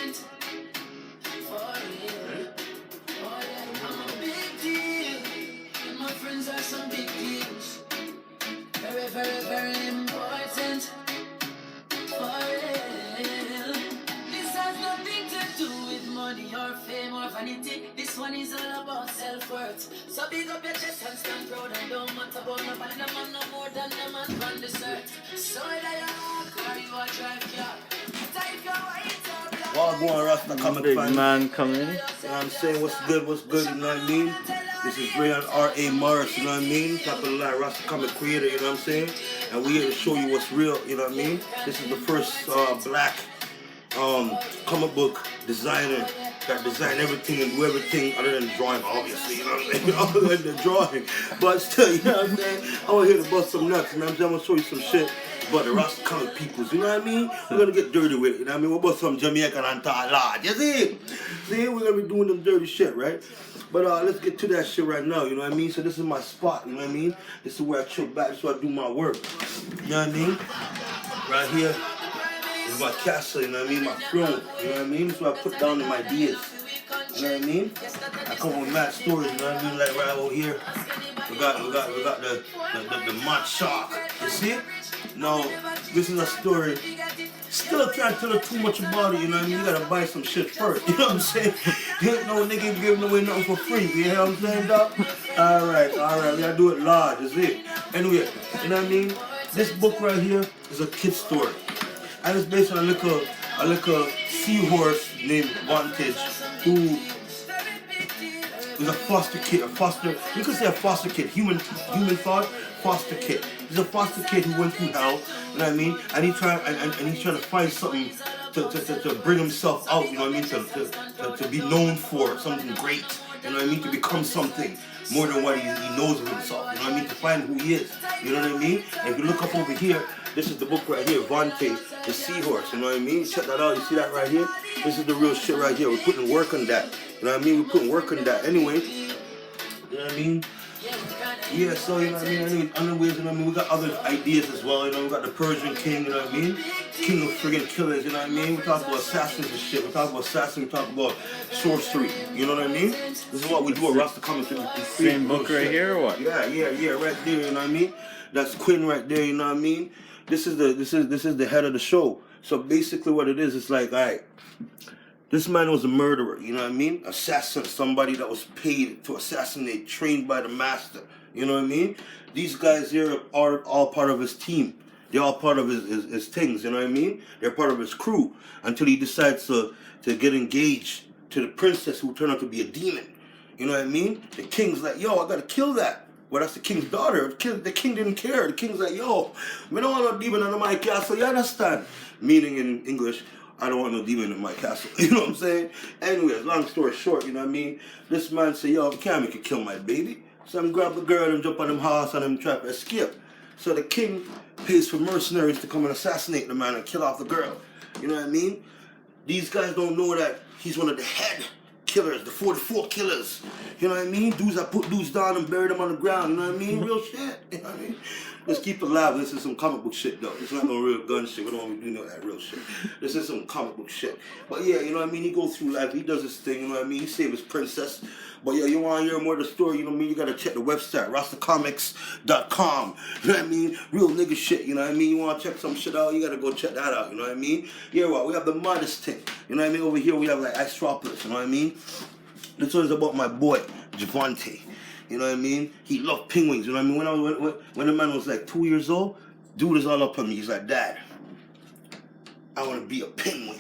important. For real. Oh yeah, I'm a big deal. And my friends are some big deals. Very, very, very important. For real. This has nothing to do with money or fame or vanity. This one is all about self-worth. So big up your chest and stand proud and don't matter about nobody. No man no more than the man from this earth. So whether you walk or you a drive car, type your white or black. Wagwan rastacomics Big fans. man coming. You know what I'm saying? What's good, you know what I mean? This is Ray and R.A. Morris, you know what I mean? Top of the line, rastacomic creator, you know what I'm saying? And we here to show you what's real, you know what I mean? This is the first black comic book designer that designed everything and do everything other than drawing, obviously, you know what I'm saying? Other than the drawing. But still, you know what I'm saying? I want here to bust some nuts, you know what I'm saying? I'm going to show you some shit about the rastacomic peoples, you know what I mean? We're going to get dirty with it, you know what I mean? We're about some Jamaican and talk large, you see? See, we're going to be doing them dirty shit, right? But let's get to that shit right now, you know what I mean? So this is my spot, you know what I mean? This is where I chill back, this is where I do my work, you know what I mean? Right here is my castle, you know what I mean? My throne, you know what I mean? This is where I put down my ideas, you know what I mean? I come up with mad stories, you know what I mean? Like right over here, we got the mud shark, you see? Now, this is a story. Still can't tell her too much about it, you know what I mean? You gotta buy some shit first, you know what I'm saying? You ain't no nigga giving away nothing for free, you know what I'm saying, dog? Alright, we gotta do it large, is it? Anyway, you know what I mean? This book right here is a kid's story. And it's based on a little seahorse named Vantage, who is a foster kid, you could say a foster kid, human thought, foster kid. He's a foster kid who went through hell, you know what I mean? And he's trying to find something to bring himself out, you know what I mean? To be known for something great, you know what I mean? To become something more than what he knows of himself, you know what I mean? To find who he is, you know what I mean? And if you look up over here, this is the book right here, Vontae, the seahorse, you know what I mean? Check that out, you see that right here? This is the real shit right here. We're putting work on that, you know what I mean? We're putting work on that. Anyway, you know what I mean? Yeah, so you know what I mean? Other ways, you know what I mean? We got other ideas as well, you know? We got the Persian king, you know what I mean? King of friggin' killers, you know what I mean? We talk about assassins and shit. We talk about assassins, we talk about sorcery, you know what I mean? This is what we do at rastacomics. Same book right here or what? Yeah, right there, you know what I mean? That's Quinn right there, you know what I mean? This is the head of the show. So basically what it is, it's like, alright, this man was a murderer, you know what I mean? Assassin, somebody that was paid to assassinate, trained by the master, you know what I mean? These guys here are all part of his team. They're all part of his things, you know what I mean? They're part of his crew until he decides to get engaged to the princess who turned out to be a demon. You know what I mean? The king's like, yo, I gotta kill that. Well, that's the king's daughter. The king didn't care. The king's like, yo, we don't want no demon under my castle, you understand? Meaning in English, I don't want no demon in my castle. You know what I'm saying? Anyways, long story short, you know what I mean? This man say, yo, you can't make you kill my baby. So I'm grab the girl and jump on them horse and them try to escape. So the king pays for mercenaries to come and assassinate the man and kill off the girl. You know what I mean? These guys don't know that he's one of the head killers, the 44 killers. You know what I mean? Dudes that put dudes down and bury them on the ground. You know what I mean? Real shit. You know what I mean? Let's keep it live. This is some comic book shit, though. It's not no real gun shit. We don't want to do that real shit. This is some comic book shit. But yeah, you know what I mean? He goes through life. He does his thing. You know what I mean? He saved his princess. But yeah, you want to hear more of the story, you know what I mean? You got to check the website, rastacomics.com. You know what I mean? Real nigga shit, you know what I mean? You want to check some shit out, you got to go check that out, you know what I mean? Yeah, well, we have the modest thing. You know what I mean? Over here, we have like Istropolis, you know what I mean? This one is about my boy, Javante. You know what I mean? He loved penguins, you know what I mean? When the man was like 2 years old, dude is all up on me. He's like, Dad, I want to be a penguin.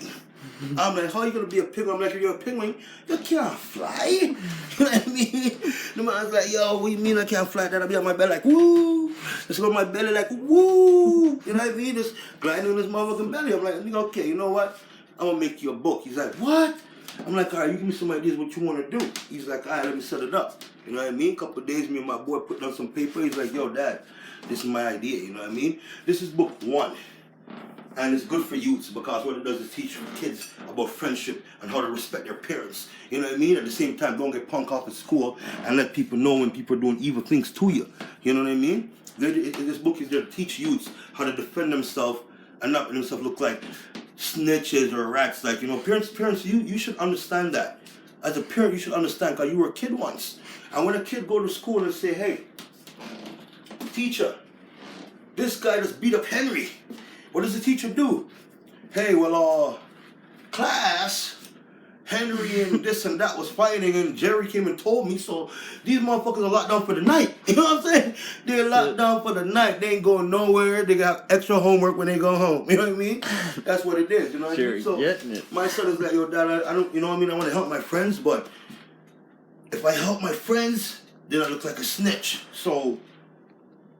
I'm like, how are you going to be a penguin? I'm like, if you're a penguin, you can't fly. You know what I mean? The man's like, yo, what do you mean I can't fly? Then I'll be on my belly like, woo. Just on my belly like, woo. You know what I mean? Just gliding on this motherfucking belly. I'm like, okay, you know what? I'm going to make you a book. He's like, what? I'm like, all right, you give me some ideas what you want to do. He's like, all right, let me set it up. You know what I mean? A couple of days, me and my boy put down some paper. He's like, yo, Dad, this is my idea. You know what I mean? This is book 1. And it's good for youths because what it does is teach kids about friendship and how to respect their parents. You know what I mean? At the same time, don't get punk off at school and let people know when people are doing evil things to you. You know what I mean? This book is there to teach youths how to defend themselves and not let themselves look like snitches or rats. Like, you know, parents, you should understand that. As a parent, you should understand, because you were a kid once. And when a kid go to school and say, hey, teacher, this guy just beat up Henry. What does the teacher do? Hey, well, class, Henry and this and that was fighting, and Jerry came and told me, so these motherfuckers are locked down for the night. You know what I'm saying? They're locked down for the night. They ain't going nowhere. They got extra homework when they go home. You know what I mean? That's what it is. You know what I mean? So my son is like, yo, Dad, I don't, you know what I mean? I want to help my friends, but if I help my friends, then I look like a snitch. So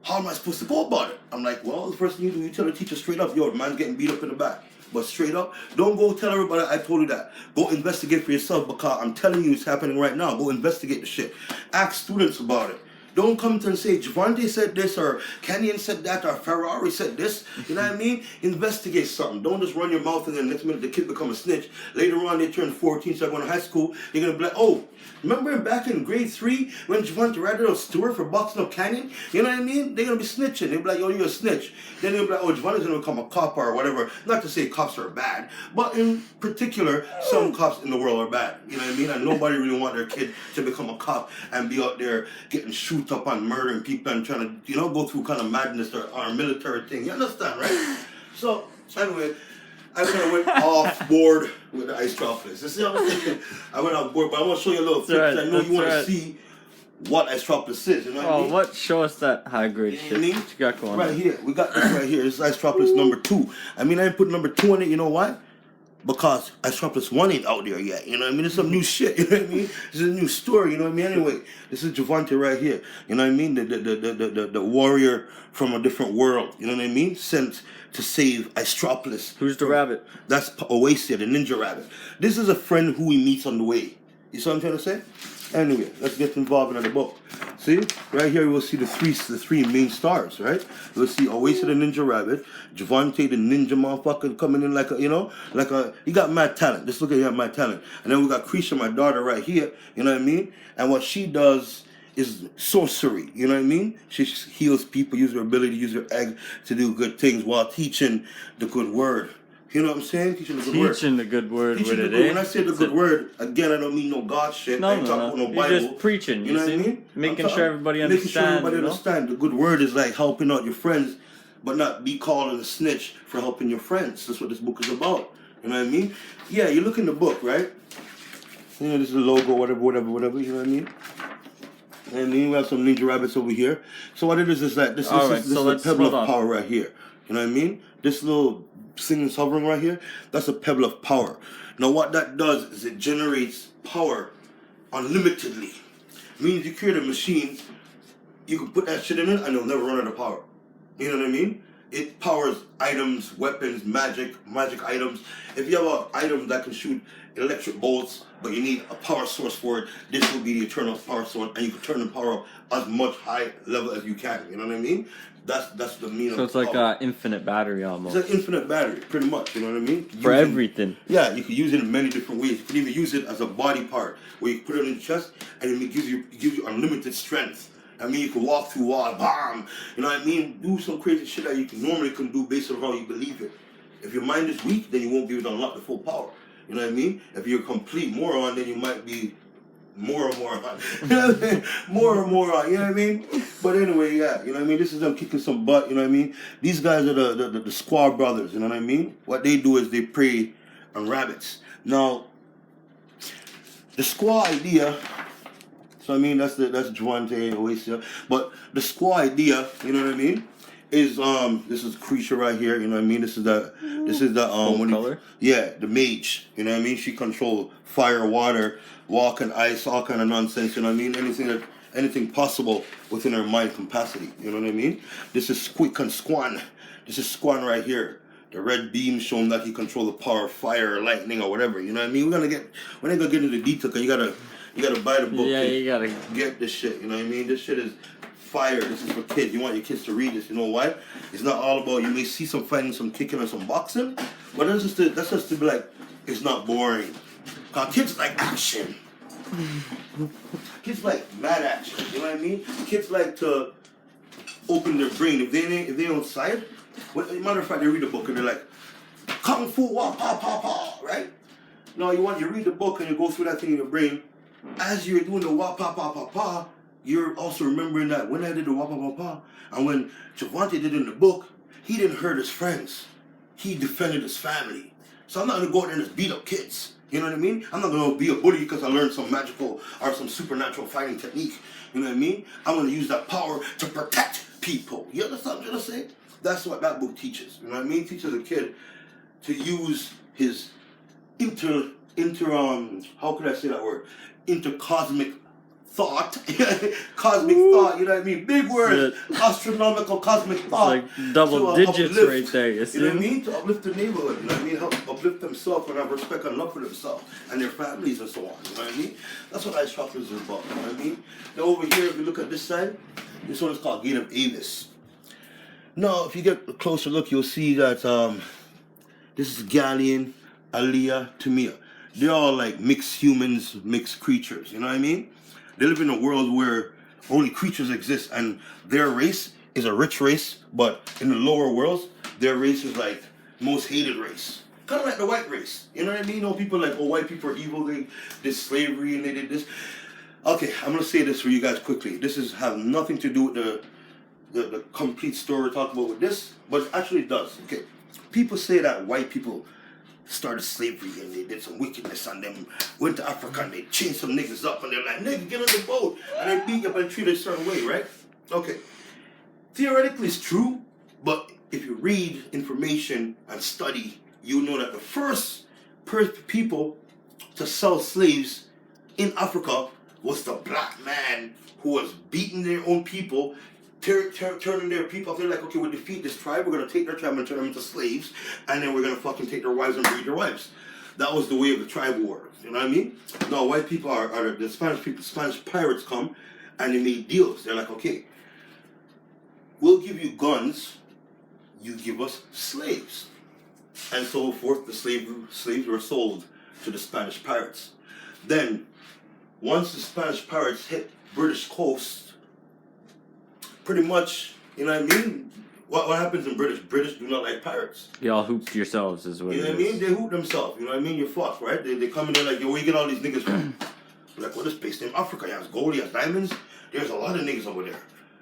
how am I supposed to go about it? I'm like, well, the first thing you do, you tell the teacher straight up, yo, the man's getting beat up in the back. But straight up, don't go tell everybody I told you that. Go investigate for yourself, because I'm telling you it's happening right now. Go investigate the shit. Ask students about it. Don't come to and say, Javante said this, or Kenyon said that, or Ferrari said this. You know what I mean? Investigate something. Don't just run your mouth and then next minute the kid become a snitch. Later on, they turn 14, start going to high school. You're going to be like, oh, remember back in grade 3 when Javante ratted out Stewart for boxing up Canyon? You know what I mean? They're going to be snitching. They'll be like, yo, you're a snitch. Then they'll be like, oh, Javante's going to become a cop or whatever. Not to say cops are bad, but in particular, some cops in the world are bad. You know what I mean? And nobody really want their kid to become a cop and be out there getting shoot up on murdering people and trying to, you know, go through kind of madness or military thing. You understand, right? So, anyway, I kind of went off board with the ice chocolates. You see what I'm saying? I went off board, but I want to show you a little fix. I know you want to see what ice chocolates is. You know what I mean? What? Show us that high grade shit. What you got going right on? Here. We got this right here. This is ice chocolates number 2. I mean, I didn't put number 2 on it. You know why? Because ice chocolates 1 ain't out there yet. You know what I mean? It's some new shit. You know what I mean? This is a new story. You know what I mean? Anyway, this is Javante right here. You know what I mean? The warrior from a different world. You know what I mean? Sent to save Istropolis. Who's the rabbit? That's Oasia, the ninja rabbit. This is a friend who he meets on the way. You see what I'm trying to say? Anyway, let's get involved in the book. See? Right here, we'll see the three main stars, right? We'll see Oasia the ninja rabbit, Javante the ninja motherfucker coming in like a, you know, he got mad talent. Just look at him, mad talent. And then we got Krisha, my daughter, right here. You know what I mean? And what she does is sorcery. You know what I mean? She heals people, use her ability to use her egg to do good things while teaching the good word. You know what I'm saying? Teaching the good word. Teaching the good word with it, When I say the good word, again, I don't mean no God shit. I ain't talking about no Bible. You're just preaching. You know what I mean? Making sure everybody understands. The good word is like helping out your friends, but not be called a snitch for helping your friends. That's what this book is about. You know what I mean? Yeah, you look in the book, right? You know, this is the logo, whatever, you know what I mean? And then we have some ninja rabbits over here. So what it is that this is a pebble of power right here. You know what I mean? This little thing is hovering right here, that's a pebble of power. Now what that does is it generates power unlimitedly. Means you create a machine, you can put that shit in it and it'll never run out of power. You know what I mean? It powers items, weapons, magic items. If you have an item that can shoot electric bolts, but you need a power source for it, this will be the eternal power source, and you can turn the power up as much high level as you can. You know what I mean? That's the meaning. So it's like an infinite battery almost. It's an infinite battery, pretty much. You know what I mean? For everything. Yeah, you can use it in many different ways. You can even use it as a body part, where you put it in your chest, and it gives you unlimited strength. I mean, you can walk through walls, bomb. You know what I mean? Do some crazy shit that you normally couldn't do based on how you believe it. If your mind is weak, then you won't be able to unlock the full power. You know what I mean? If you're a complete moron, then you might be more and more on. You know what I mean? More and more on. You know what I mean? But anyway, yeah. You know what I mean? This is them kicking some butt. You know what I mean? These guys are the Squaw brothers. You know what I mean? What they do is they prey on rabbits. Now, the Squaw idea. So I mean that's Javante Oasia. But the Squaw idea, you know what I mean, is this is Krisha right here, you know what I mean? This is the color? The mage, you know what I mean? She controls fire, water, walk and ice, all kind of nonsense, you know what I mean? Anything possible within her mind capacity, you know what I mean? This is Squeak and Squan. This is Squan right here. The red beam showing that he control the power of fire, lightning, or whatever, you know what I mean? We're not gonna get into the detail, because you gotta buy the book. Yeah, you gotta get this shit. You know what I mean? This shit is fire. This is for kids. You want your kids to read this. You know why? It's not all about. You may see some fighting, some kicking, and some boxing, but that's just to be like. It's not boring. Cause kids like action. Kids like mad action. You know what I mean? Kids like to open their brain. If they outside, matter of fact, they read a book and they're like, "Come kung fu, wah, pa, pa, pa, right? Now you read the book and you go through that thing in your brain. As you're doing the wah, pa, pa, pa, pa, you're also remembering that when I did the wah, pa, pa, pa, and when Javante did it in the book, he didn't hurt his friends. He defended his family. So I'm not gonna go out there and just beat up kids. You know what I mean? I'm not gonna be a bully because I learned some magical or some supernatural fighting technique. You know what I mean? I'm gonna use that power to protect people. You understand what I'm trying to say? That's what that book teaches. You know what I mean? It teaches a kid to use his how could I say that word? Intercosmic thought. Cosmic thought, you know what I mean? Big words. Astronomical cosmic thought. It's like double digits uplift, right there, you see? You know what I mean? To uplift the neighborhood, you know what I mean? Help uplift themselves and have respect and love for themselves and their families and so on, you know what I mean? That's what Ice Chocolates is about, you know what I mean? Now over here, if you look at this side, this one is called Gate of Avis. Now, if you get a closer look, you'll see that this is Galleon, Aliyah, Tamia. They're all like mixed humans, mixed creatures, you know what I mean? They live in a world where only creatures exist, and their race is a rich race, but in the lower worlds, their race is like most hated race. Kind of like the white race. You know what I mean? You know, people like, oh, white people are evil, they did slavery and they did this. Okay, I'm going to say this for you guys quickly. This have nothing to do with the complete story we're talking about with this, but it actually does. Okay, people say that white people started slavery and they did some wickedness and them went to Africa and they chained some niggas up and they're like, nigga, get on the boat, and they beat you up and treat you a certain way, right? Okay. Theoretically it's true, but if you read information and study, you know that the first people to sell slaves in Africa was the black man who was beating their own people, turning their people. They're like, okay, we'll defeat this tribe, we're going to take their tribe and turn them into slaves, and then we're going to fucking take their wives and breed their wives. That was the way of the tribe war, you know what I mean? Now, white people are the Spanish people, Spanish pirates come, and they made deals. They're like, okay, we'll give you guns, you give us slaves. And so forth, the slaves were sold to the Spanish pirates. Then, once the Spanish pirates hit British coast, pretty much, you know what I mean? What happens in British? British do not like pirates. Y'all hooped yourselves is what you know what I mean? They hoop themselves, you know what I mean? You're fucked, right? They come in there like, yo, where you get all these niggas from? Like, well, this place named Africa, he has gold, he has diamonds. There's a lot of niggas over there.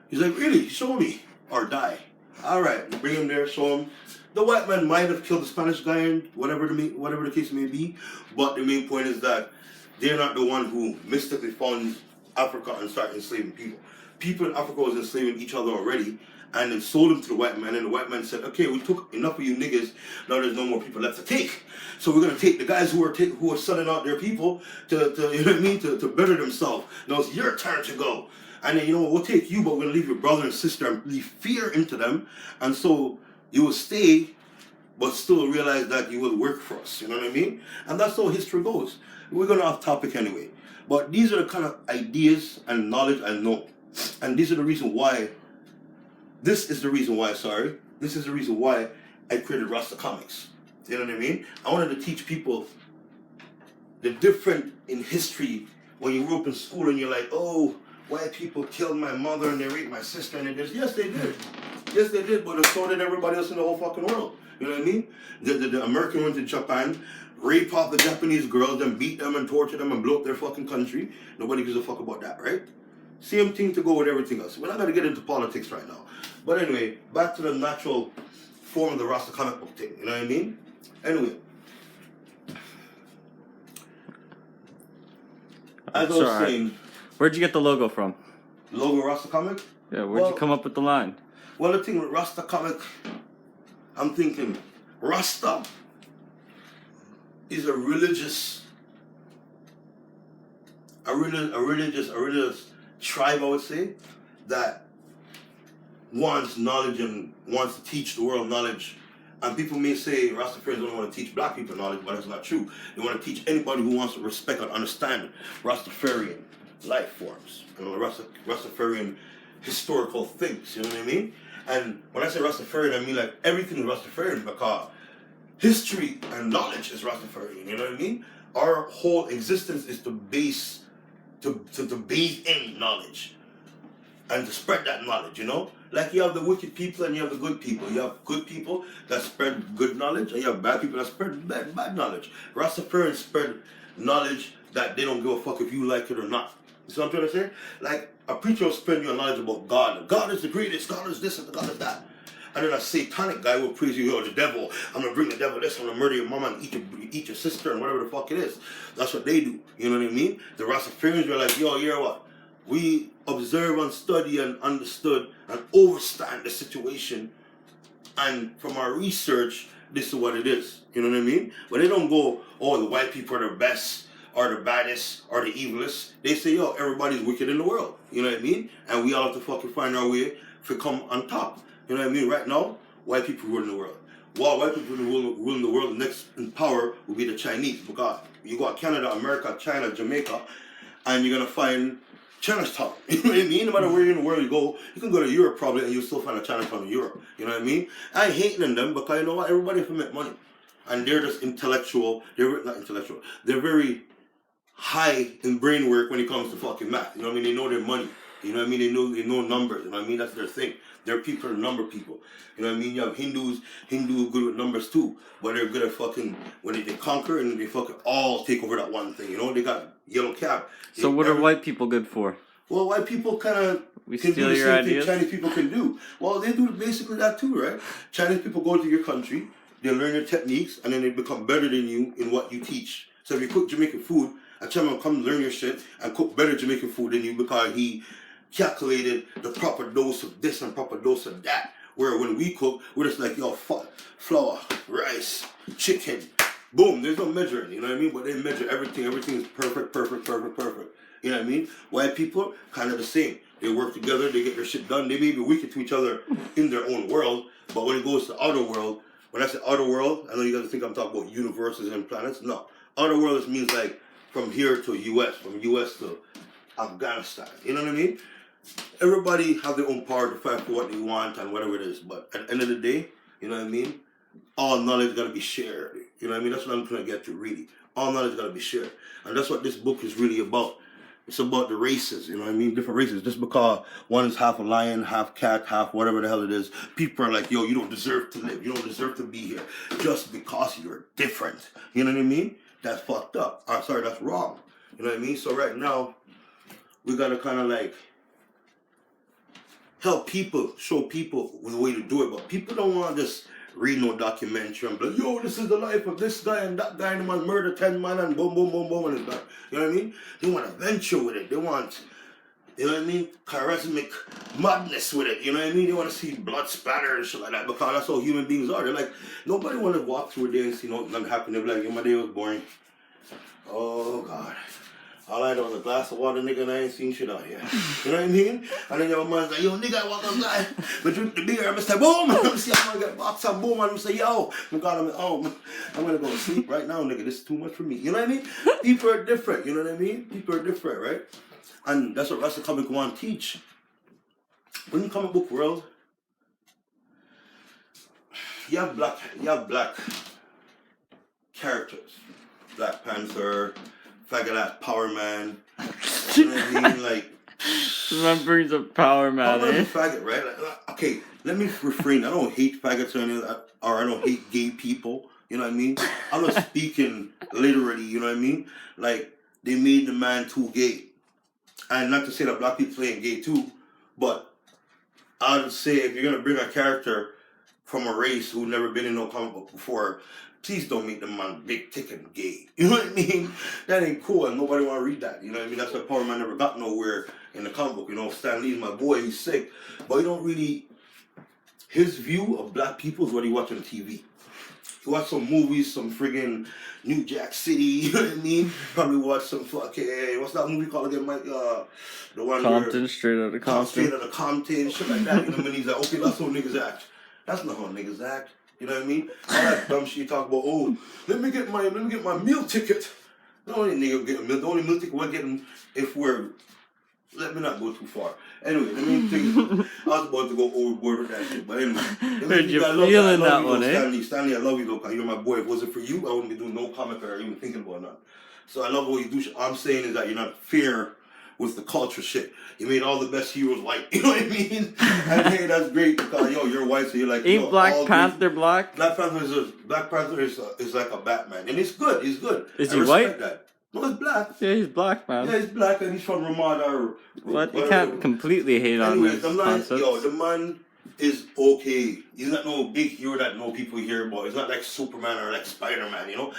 He's like, really? Show me. Or die. All right, bring him there, show him. The white man might have killed the Spanish guy, and whatever the case may be, but the main point is that they're not the one who mystically found Africa and started enslaving people. People in Africa was enslaving each other already, and then sold them to the white man, and the white man said, okay, we took enough of you niggas, now there's no more people left to take. So we're going to take the guys who are selling out their people to you know what I mean, to better themselves. Now it's your turn to go. And then, you know what, we'll take you, but we're going to leave your brother and sister and leave fear into them, and so you will stay, but still realize that you will work for us, you know what I mean? And that's how history goes. We're going off topic anyway. But these are the kind of ideas and knowledge I know. And this is the reason why I created rastacomics. You know what I mean? I wanted to teach people the different in history when you grew up in school and you're like, oh, white people killed my mother and they raped my sister and they did. Yes, they did. Yes, they did, but so did everybody else in the whole fucking world. You know what I mean? The American went to Japan, raped off the Japanese girls, then beat them and tortured them and blew up their fucking country. Nobody gives a fuck about that, right? Same thing to go with everything else. We're not going to get into politics right now. But anyway, back to the natural form of the Rasta comic book thing. You know what I mean? Anyway. As I was saying... Where'd you get the logo from? Logo Rasta comic? Yeah, where'd you come up with the line? Well, the thing with Rasta comic, I'm thinking, Rasta is a religious tribe, I would say, that wants knowledge and wants to teach the world knowledge. And people may say Rastafarians don't want to teach black people knowledge, but that's not true. They want to teach anybody who wants to respect and understand Rastafarian life forms, you know, Rastafarian historical things, you know what I mean? And when I say Rastafarian, I mean like everything is Rastafarian, because history and knowledge is Rastafarian, you know what I mean? Our whole existence is to base in knowledge. and to spread that knowledge, you know? Like you have the wicked people and you have the good people. You have good people that spread good knowledge and you have bad people that spread bad knowledge. Rastafarians spread knowledge that they don't give a fuck if you like it or not. You see what I'm trying to say? Like a preacher will spread your knowledge about God. God is the greatest, God is this and God is that. And then a satanic guy will praise you, the devil. I'm gonna bring the devil this, I'm gonna murder your mama and eat your sister and whatever the fuck it is. That's what they do. You know what I mean? The Rastafarians were like, yo, you know what? We observe and study and understood and overstand the situation. And from our research, this is what it is. You know what I mean? But they don't go, oh, the white people are the best, or the baddest, or the evilest. They say, yo, everybody's wicked in the world. You know what I mean? And we all have to fucking find our way to come on top. You know what I mean? Right now, white people ruling the world. While white people ruling the world, the next in power will be the Chinese. Because you go to Canada, America, China, Jamaica, and you're going to find Chinatown. You know what I mean? No matter where in the world you go, you can go to Europe probably and you'll still find a Chinatown in Europe. You know what I mean? I ain't hating them because you know what? Everybody can make money. And they're just intellectual. They're not intellectual. They're very high in brain work when it comes to fucking math. You know what I mean? They know their money. You know what I mean? They know numbers. You know what I mean? That's their thing. They're people are number people. You know what I mean? You have Hindus good with numbers too. But they're good at fucking, when they conquer and they fucking all take over that one thing. You know, they got yellow cap. So what are white people good for? Well, white people kind of can do the same ideas? thing Chinese people can do. Well, they do basically that too, right? Chinese people go to your country, they learn your techniques, and then they become better than you in what you teach. So if you cook Jamaican food, a Chinaman will come learn your shit and cook better Jamaican food than you because he calculated the proper dose of this and proper dose of that. Where when we cook, we're just like, yo, flour, rice, chicken, boom, there's no measuring, you know what I mean? But they measure everything. Everything is perfect. You know what I mean? White people, kind of the same. They work together, they get their shit done. They may be wicked to each other in their own world, but when it goes to the outer world, when I say outer world, I know you guys think I'm talking about universes and planets. No. Outer world just means like from here to US, from US to Afghanistan. You know what I mean? Everybody have their own power to fight for what they want and whatever it is. But at the end of the day, you know what I mean? All knowledge got to be shared. You know what I mean? That's what I'm trying to get to, really. All knowledge got to be shared. And that's what this book is really about. It's about the races, you know what I mean? Different races. Just because one is half a lion, half cat, half whatever the hell it is, people are like, yo, you don't deserve to live. You don't deserve to be here just because you're different. You know what I mean? That's fucked up. I'm sorry, that's wrong. You know what I mean? So right now, we got to kind of like help people, show people the way to do it. But people don't want to just read no documentary and be like, yo, this is the life of this guy and that guy and the man murder 10 man and boom, boom, boom, boom, and it's done. You know what I mean? They want adventure with it. They want, you know what I mean, charismatic madness with it. You know what I mean? They want to see blood splatter and shit like that because that's how human beings are. They're like, nobody want to walk through a day and see nothing happen. They're like, yeah, my day was boring. Oh, God. All I know was a glass of water, nigga, and I ain't seen shit out here. You know what I mean? And then your man's like, yo, nigga, I walk outside. But drink the beer, I'm say, boom. I'm see, I'm gonna get box up, boom. And I'm say, yo, my God, I'm at home. I'm gonna go to sleep right now, nigga. This is too much for me. You know what I mean? People are different. You know what I mean? People are different, right? And that's what rastacomics want to teach. When you comic book world, you have black characters. Black Panther, faggot Power Man. You know what I mean? Like, that brings up Power Man. Power Man's a faggot, right? Like, okay, let me refrain. I don't hate faggots or anything, or I don't hate gay people. You know what I mean? I'm not speaking literally. You know what I mean? Like, they made the man too gay, and not to say that black people ain't gay too, but I would say if you're gonna bring a character from a race who never been in no comic book before, please don't make the man big, thick, and gay. You know what I mean? That ain't cool, and nobody want to read that. You know what I mean? That's why Power Man never got nowhere in the comic book. You know, Stan Lee's my boy, he's sick. But he don't really... His view of black people is what he watch on TV. He watch some movies, some friggin' New Jack City, you know what I mean? Probably watch some fucking... What's that movie called again, Mike? The one Compton, where... Straight Outta Compton. Straight Outta Compton, shit like that. You know what I mean? He's like, okay, that's how niggas act. That's not how niggas act. You know what I mean? All that dumb shit you talk about, oh, let me get my meal ticket. The only nigga get a meal, the only meal ticket we're getting if we're, let me not go too far. Anyway, let me think, I was about to go overboard with that shit, but anyway. Heard you feeling that one, eh? Stanley, I love you though, because you're my boy. If it wasn't for you, I wouldn't be doing no comic or even thinking about that. So I love what you do. All I'm saying is that you're not fair with the culture shit. He made all the best heroes white. You know what I mean? And hey, that's great because you're white, so you're like. Ain't Black Panther black? Black Panther is like a Batman, and he's good. He's good. Is he white? That. No, he's black. Yeah, he's black, man. Yeah, he's black, and he's from Ramada. But you can't completely hate on his concepts. The man is okay. He's not no big hero that no people hear about. He's not like Superman or like Spider-Man, you know?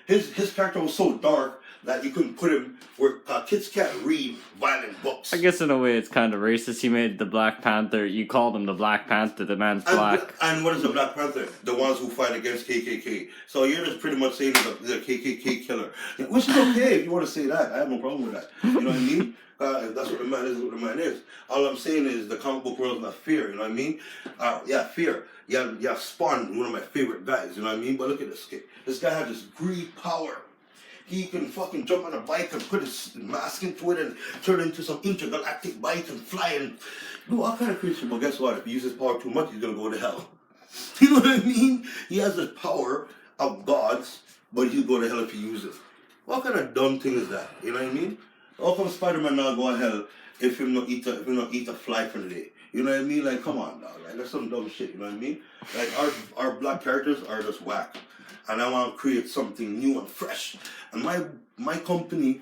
His character was so dark that you couldn't put him where kids can't read violent books. I guess in a way it's kind of racist. He made the Black Panther, you called him the Black Panther, the man's black. And what is the Black Panther? The ones who fight against KKK. So you're just pretty much saying the KKK killer. Which is okay if you want to say that. I have no problem with that. You know what I mean? If that's what the man is, what the man is. All I'm saying is the comic book world is not fear, you know what I mean? Fear. Yeah, Spawn, one of my favorite guys, you know what I mean? But look at this kid. This guy has this greed power. He can fucking jump on a bike and put his mask into it and turn it into some intergalactic bike and fly and do all kind of crazy shit. But guess what? If he uses power too much, he's gonna go to hell. You know what I mean? He has the power of gods, but he'll go to hell if he uses it. What kind of dumb thing is that? You know what I mean? How come Spider-Man not go to hell if he not eat a fly for the day? You know what I mean? Like, come on, dog. Like, that's some dumb shit. You know what I mean? Like, our black characters are just whack, and I want to create something new and fresh. And my company,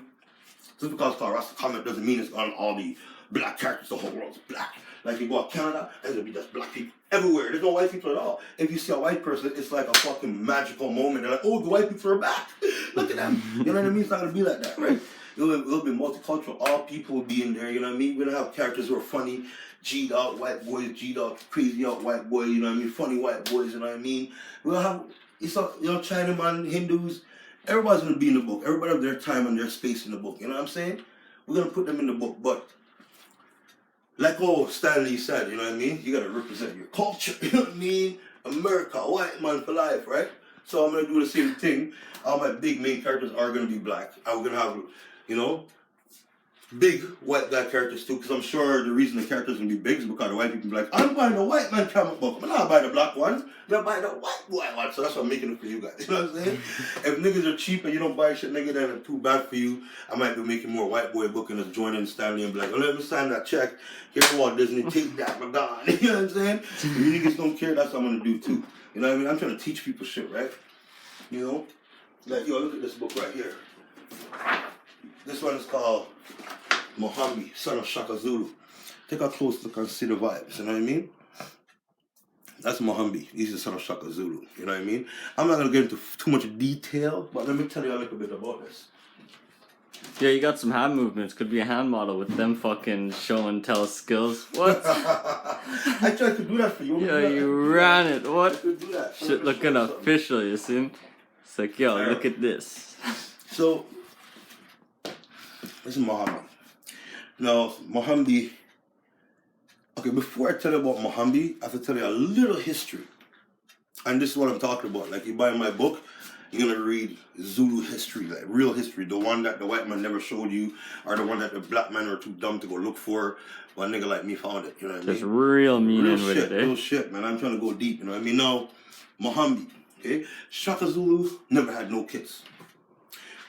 just because it's called rastacomics doesn't mean it's on all the black characters. The whole world's black. Like, you go to Canada, and there'll be just black people everywhere. There's no white people at all. If you see a white person, it's like a fucking magical moment. They're like, oh, the white people are back. Look at them. You know what I mean? It's not gonna be like that, right? It'll be multicultural. All people will be in there, you know what I mean? We're gonna have characters who are funny, G'd out white boys, G'd out crazy out white boys, you know what I mean? Funny white boys, you know what I mean? We'll have, Chinaman, Hindus, everybody's gonna be in the book. Everybody have their time and their space in the book, you know what I'm saying? We're gonna put them in the book, but like Stanley said, you know what I mean? You gotta represent your culture, you know what I mean? America, white man for life, right? So I'm gonna do the same thing. All my big main characters are gonna be black. And we're gonna have, big white guy characters too, because I'm sure the reason the characters gonna be big is because the white people be like, I'm buying the white man comic book, I'm not buying the black ones, I'm buying the white boy one. So that's why I'm making it for you guys. You know what I'm saying? If niggas are cheap and you don't buy shit, nigga, then it's too bad for you. I might be making more white boy book and just joining Stanley and be like, let me sign that check. Here, Walt Disney, take that, my God. You know what I'm saying? If you niggas don't care, that's what I'm gonna do too. You know what I mean? I'm trying to teach people shit, right? You know? Like, look at this book right here. This one is called Mohambi, son of Shaka Zulu. Take a close look and see the vibes, you know what I mean? That's Mohambi. He's the son of Shaka Zulu, you know what I mean? I'm not going to get into too much detail, but let me tell you a little bit about this. Yeah, you got some hand movements. Could be a hand model with them fucking show and tell skills. What? I tried to do that for you. Yo, you ran it. What? I could do that. Shit looking official, you see? It's like, yo, look at this. So, this is Mohambi. Now, Mohambi, okay, before I tell you about Mohambi, I have to tell you a little history. And this is what I'm talking about. Like, you buy my book, you're going to read Zulu history, like real history, the one that the white man never showed you, or the one that the black men are too dumb to go look for. One nigga like me found it, you know what I mean? There's real meaning with it, eh? Real shit, man. I'm trying to go deep, you know what I mean? Now, Mohambi, okay? Shaka Zulu never had no kids.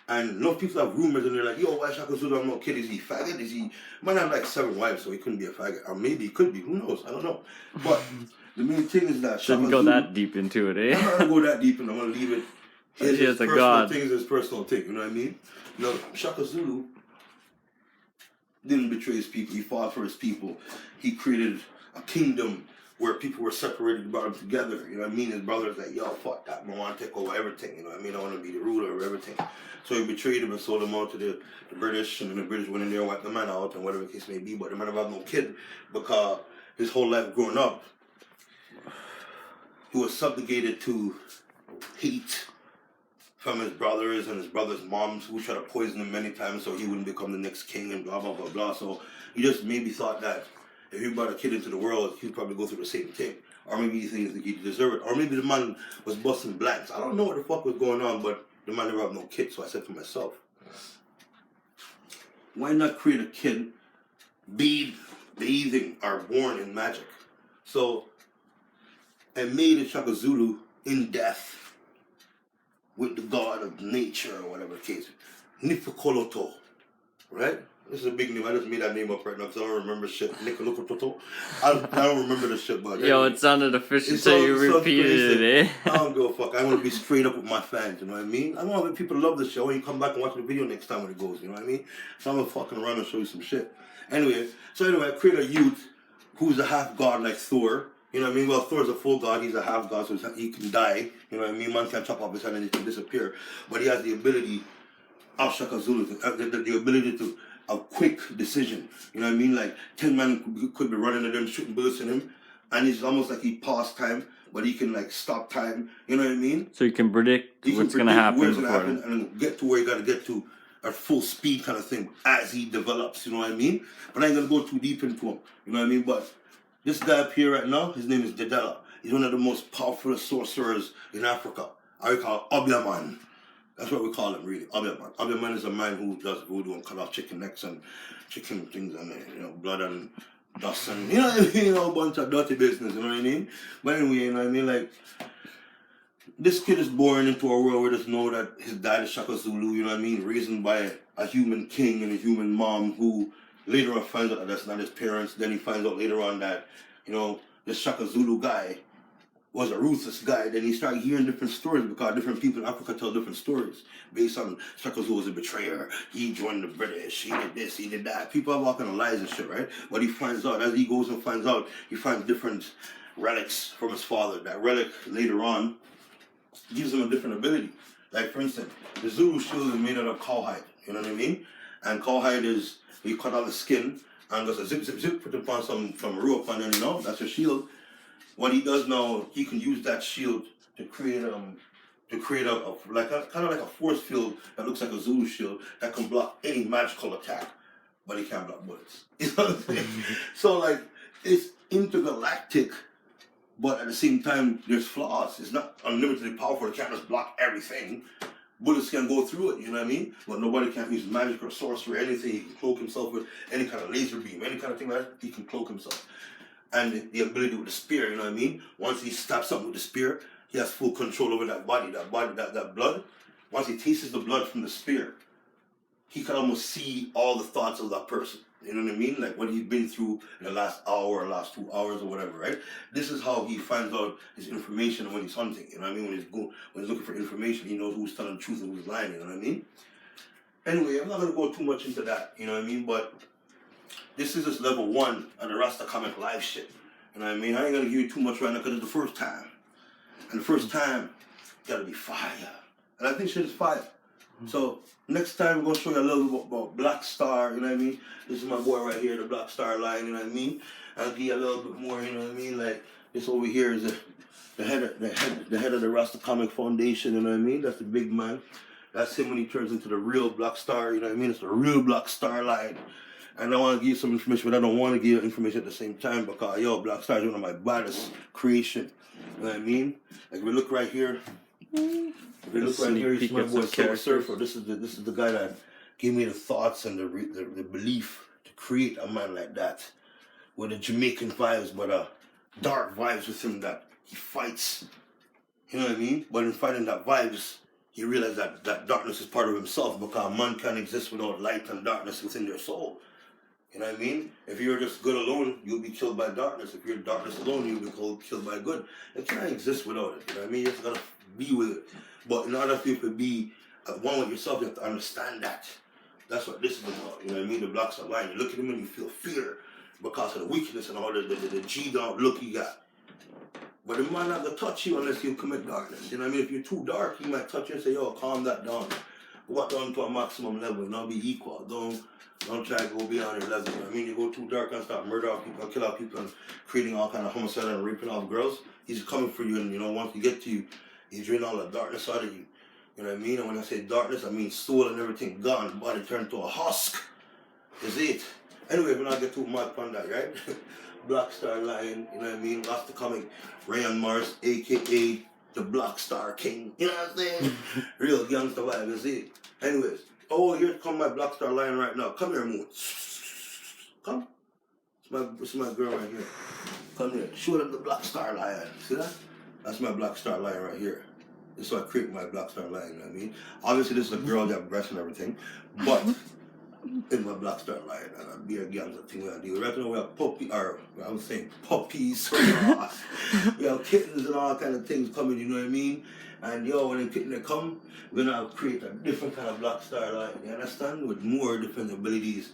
And a lot of people have rumors and they're like, yo, why Shaka Zulu have no kid? Is he faggot? He might have like 7 wives, so he couldn't be a faggot. Or maybe he could be, who knows? I don't know. But the main thing is that shouldn't go that deep into it, eh? I'm not gonna go that deep and I'm gonna leave it. His personal thing is his personal thing, you know what I mean? No, Shaka Zulu didn't betray his people, he fought for his people. He created a kingdom where people were separated and brought them together, you know what I mean? His brothers like, yo, fuck that, I want to take over everything, you know what I mean? I want to be the ruler of everything. So he betrayed him and sold him out to the British, and then the British went in there and wiped the man out, and whatever the case may be, but the man never had no kid, because his whole life growing up, he was subjugated to hate from his brothers and his brothers' moms, who tried to poison him many times so he wouldn't become the next king and blah, blah, blah, blah. So he just maybe thought that if he brought a kid into the world, he'd probably go through the same thing. Or maybe he thinks that he deserved it. Or maybe the man was busting blanks. I don't know what the fuck was going on, but the man never had no kid. So I said to myself, why not create a kid bathing or born in magic? So I made a Shaka Zulu in death with the god of nature or whatever the case. Nifukoloto. right? This is a big name. I just made that name up right now because I don't remember shit. Nicolocototo. I don't remember the shit, but Yo, it sounded official until you repeated it, eh? I don't give a fuck. I want to be straight up with my fans, you know what I mean? I want people to love the show and you come back and watch the video next time when it goes, you know what I mean? So I'm gonna fucking around and show you some shit. Anyway, I create a youth who's a half god like Thor. You know what I mean? Well, Thor's a full god, he's a half god, so he can die. You know what I mean? Man can chop off his hand and he can disappear. But he has the ability of Shaka Zulu, the ability to a quick decision. You know what I mean? Like 10 men could be running at him, shooting bullets in him, and it's almost like he paused time, but he can like stop time. You know what I mean? So you can predict what's gonna happen and get to where you gotta get to at full speed kind of thing as he develops. You know what I mean? But I ain't gonna go too deep into him. You know what I mean? But this guy up here right now, his name is Dedela. He's one of the most powerful sorcerers in Africa. I call Obiaman. That's what we call him, really. Obiaman. Obiaman is a man who does voodoo and cut off chicken necks and chicken things and blood and dust and a bunch of dirty business. You know what I mean? But anyway, you know what I mean? Like, this kid is born into a world where there's know that his dad is Shaka Zulu. You know what I mean? Raised by a human king and a human mom who later on finds out that that's not his parents. Then he finds out later on that this Shaka Zulu guy was a ruthless guy. Then he started hearing different stories because different people in Africa tell different stories based on Shaka Zulu was a betrayer. He joined the British. He did this. He did that. People have all kind of lies and shit, right? But he finds out as he goes and finds out, he finds different relics from his father. That relic later on gives him a different ability. Like for instance, the Zulu shield is made out of cowhide. You know what I mean? And cowhide is you cut out the skin and just a zip, zip, zip, put it on some rope and then that's your shield. What he does now, he can use that shield to create a kind of like a force field that looks like a Zulu shield that can block any magical attack, but he can't block bullets. You know what I'm saying? So like it's intergalactic, but at the same time there's flaws. It's not unlimitedly powerful. It can't just block everything. Bullets can go through it, you know what I mean? But nobody can use magic or sorcery or anything. He can cloak himself with any kind of laser beam, any kind of thing like that. He can cloak himself. And the ability with the spear, you know what I mean? Once he stabs something with the spear, he has full control over that body, that blood. Once he tastes the blood from the spear, he can almost see all the thoughts of that person. You know what I mean? Like what he's been through in the last hour or last 2 hours or whatever, right? This is how he finds out his information when he's hunting. You know what I mean? When he's looking for information, he knows who's telling the truth and who's lying. You know what I mean? Anyway, I'm not gonna go too much into that. You know what I mean? But this is just level 1 of the rastacomics live shit. You know what I mean? I ain't gonna give you too much right now because it's the first time. And the first time, gotta be fire. And I think shit is fire. So next time we're gonna show you a little bit about Black Star, you know what I mean? This is my boy right here, the Black Star line, you know what I mean? I'll give you a little bit more, you know what I mean? Like this over here is the head of the Rastacomics Foundation, you know what I mean? That's the big man. That's him when he turns into the real Black Star, you know what I mean? It's the real Black Star line. And I want to give you some information, but I don't want to give you information at the same time because, Black Star is one of my baddest creation. You know what I mean? Like, if we look right here, you see my boy Silver Surfer. This is the guy that gave me the thoughts and the belief to create a man like that. With the Jamaican vibes, but dark vibes with him that he fights. You know what I mean? But in fighting that vibes, he realized that darkness is part of himself because man can't exist without light and darkness within their soul. You know what I mean? If you're just good alone, you'll be killed by darkness. If you're darkness alone, you'll be killed by good. It can't exist without it. You know what I mean? You just gotta be with it. But in order for you to be at one with yourself, you have to understand that. That's what this is about. You know what I mean? The Black Star line. You look at him and you feel fear because of the weakness and all the G-down look you got. But it might not touch you unless you commit darkness. You know what I mean? If you're too dark, he might touch you and say, calm that down. Go down to a maximum level, not be equal. Don't try to go beyond your level. You know what I mean? You go too dark and start murdering people and kill out people and creating all kind of homicide and raping off girls. He's coming for you, and once he get to you, he's draining all the darkness out of you. You know what I mean? And when I say darkness, I mean soul and everything gone. Body turned to a husk. Is it? Anyway, we're not get too mad on that, right? Black Star line, you know what I mean? Rastacomics, Rayon Mars, aka the Black Star King. You know what I'm saying? Real gangster vibe, is it? Anyways, here come my Black Star line right now. Come here, Moon. Come. It's my girl right here. Come here. Show them the Black Star line. See that? That's my Black Star line right here. This is why I create my Black Star line, you know what I mean? Obviously, this is a girl that breasts and everything, but in my Black Star line, and I'll be a gangster thing we do. Right now we have I was saying puppies, we have kittens and all kind of things coming, you know what I mean? And yo, when the kitten they come, we're gonna create a different kind of Black Star line, you understand? With more different abilities.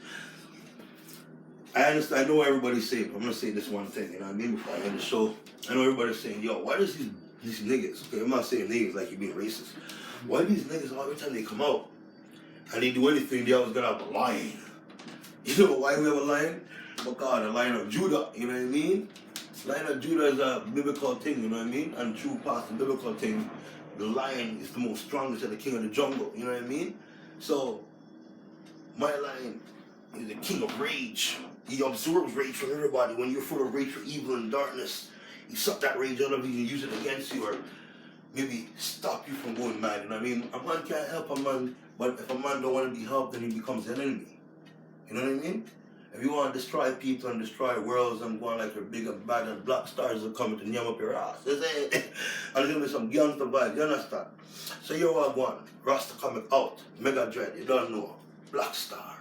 I understand, I know what everybody's saying. I'm gonna say this one thing, you know what I mean, before I end the show. I know everybody's saying, yo, why does these niggas, okay, I'm not saying niggas like you're being racist. Why these niggas, every time they come out and they do anything, they always gotta have a lion? You know why we have a lion? Because the Lion of Judah, you know what I mean? Lion of Judah is a biblical thing, you know what I mean? And true past the biblical thing, the lion is the most strongest and the king of the jungle, you know what I mean? So, my lion is the king of rage. He absorbs rage from everybody. When you're full of rage for evil and darkness, he suck that rage out of you and use it against you, or maybe stop you from going mad, you know what I mean? A man can't help a man, but if a man don't want to be helped, then he becomes an enemy. You know what I mean? If you want to destroy people and destroy worlds and go on like your big and bad and Black Stars are coming to yam up your ass. And there's going to be some gangster vibes, you understand? So you're all going, rastacomics out, Mega Dread, you don't know, Black Star.